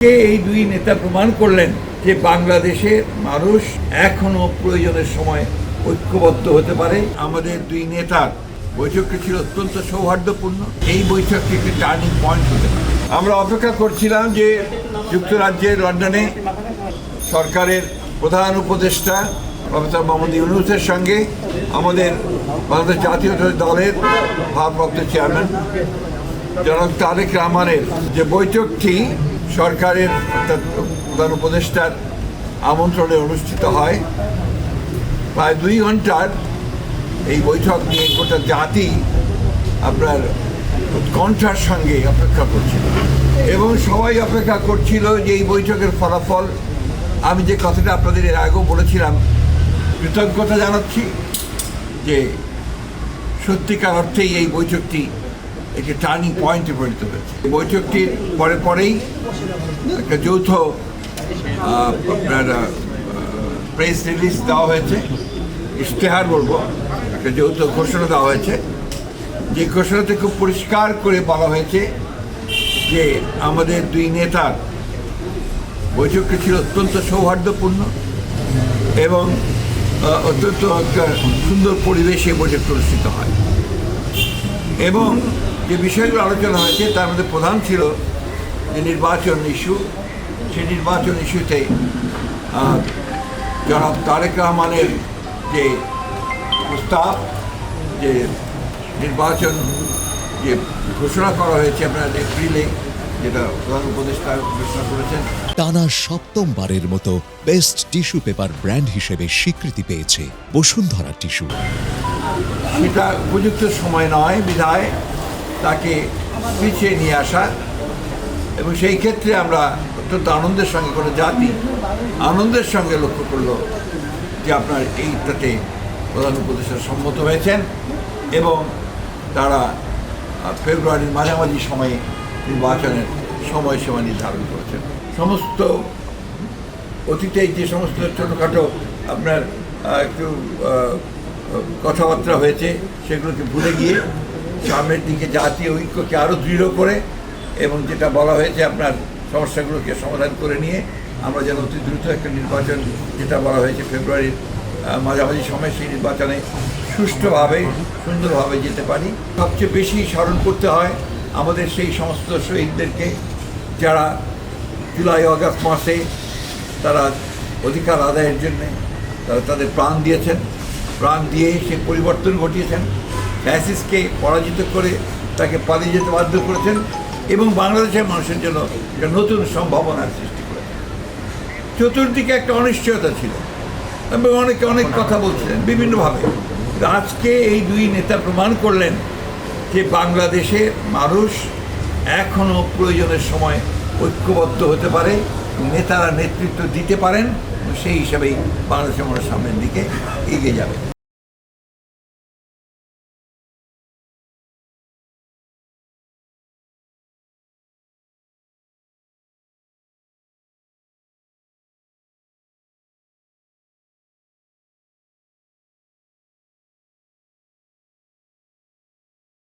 এই দুই নেতা প্রমাণ করলেন যে বাংলাদেশের মানুষ এখনো প্রয়োজনের সময় ঐক্যবদ্ধ হতে পারে। আমাদের দুই নেতার বৈঠকটি ছিল অত্যন্ত সৌহার্দ্যপূর্ণ। এই বৈঠকটি একটি টার্নিং পয়েন্ট হতে পারে। আমরা অপেক্ষা করছিলাম যে যুক্তরাজ্যের লন্ডনে সরকারের প্রধান উপদেষ্টা প্রফেসর মোহাম্মদ ইউনূসের সঙ্গে আমাদের বাংলাদেশ জাতীয় দলের ভারপ্রাপ্ত চেয়ারম্যান জনাব তারেক রহমানের যে বৈঠকটি সরকারের অর্থাৎ প্রধান উপদেষ্টার আমন্ত্রণে অনুষ্ঠিত হয়। প্রায় 2 ঘন্টার এই বৈঠক নিয়ে গোটা জাতি আপনার উৎকণ্ঠার সঙ্গে অপেক্ষা করছিল এবং সবাই অপেক্ষা করছিল যে এই বৈঠকের ফলাফল। আমি যে কথাটা আপনাদের এর আগেও বলেছিলাম, কৃতজ্ঞতা জানাচ্ছি যে সত্যিকার অর্থেই এই বৈঠকটি একটি টার্নিং পয়েন্টে পরিণত হয়েছে। বৈঠকটির পরেই একটা যৌথ আপনার প্রেস রিলিজ দেওয়া হয়েছে, ইশতেহার বলবো, একটা যৌথ ঘোষণা দেওয়া হয়েছে। যে ঘোষণাতে খুব পরিষ্কার করে বলা হয়েছে যে আমাদের দুই নেতার বৈঠকটি ছিল অত্যন্ত সৌহার্দ্যপূর্ণ এবং অত্যন্ত একটা সুন্দর পরিবেশে বৈঠকটি অনুষ্ঠিত হয়। এবং যে বিষয়গুলো আলোচনা হয়েছে তার মধ্যে প্রধান ছিল যে নির্বাচন ইস্যু। সেই নির্বাচন ইস্যুতে জনাব তারেক রহমানের যে প্রস্তাব, যে নির্বাচন যে ঘোষণা করা হয়েছে আপনার এপ্রিলে, যেটা প্রধান উপদেষ্টা ঘোষণা করেছেন। টানা ৭মবারের মতো বেস্ট টিস্যু পেপার ব্র্যান্ড হিসেবে স্বীকৃতি পেয়েছে বসুন্ধরা টিস্যু। সেটা উপযুক্ত সময় নয় বিধায় তাকে পিছিয়ে নিয়ে আসা, এবং সেই ক্ষেত্রে আমরা অত্যন্ত আনন্দের সঙ্গে কোনো জাতি আনন্দের সঙ্গে লক্ষ্য করলো যে আপনার এইটাতে প্রধান উপদেষ্টা সম্মত হয়েছেন এবং তারা ফেব্রুয়ারির মাঝামাঝি সময়ে নির্বাচনের সময়সীমা নির্ধারণ করেছেন। সমস্ত অতীতে যে সমস্ত ছোটোখাটো আপনার একটু কথাবার্তা হয়েছে সেগুলোকে ভুলে গিয়ে সামনের দিকে জাতীয় ঐক্যকে আরও দৃঢ় করে এবং যেটা বলা হয়েছে আপনার সমস্যাগুলোকে সমাধান করে নিয়ে আমরা যেন অতি দ্রুত একটা নির্বাচন, যেটা বলা হয়েছে ফেব্রুয়ারির মাঝামাঝি সময়, সেই নির্বাচনে সুষ্ঠুভাবে সুন্দরভাবে যেতে পারি। সবচেয়ে বেশি স্মরণ করতে হয় আমাদের সেই সমস্ত শহীদদেরকে যারা জুলাই আগস্ট মাসে তারা অধিকার আদায়ের জন্যে তারা তাদের প্রাণ দিয়েছেন, প্রাণ দিয়ে সে পরিবর্তন ঘটিয়েছেন, ফ্যাসিস্টকে পরাজিত করে তাকে পালিয়ে যেতে বাধ্য করেছেন এবং বাংলাদেশের মানুষের জন্য একটা নতুন সম্ভাবনার সৃষ্টি করেছেন। চতুর্দিকে একটা অনিশ্চয়তা ছিল এবং অনেকে অনেক কথা বলছিলেন বিভিন্নভাবে। আজকে এই দুই নেতা প্রমাণ করলেন যে বাংলাদেশের মানুষ এখনও প্রয়োজনের সময় ঐক্যবদ্ধ হতে পারে, নেতারা নেতৃত্ব দিতে পারেন, সেই হিসাবেই বাংলাদেশের মানুষ সামনের দিকে এগিয়ে যাবে।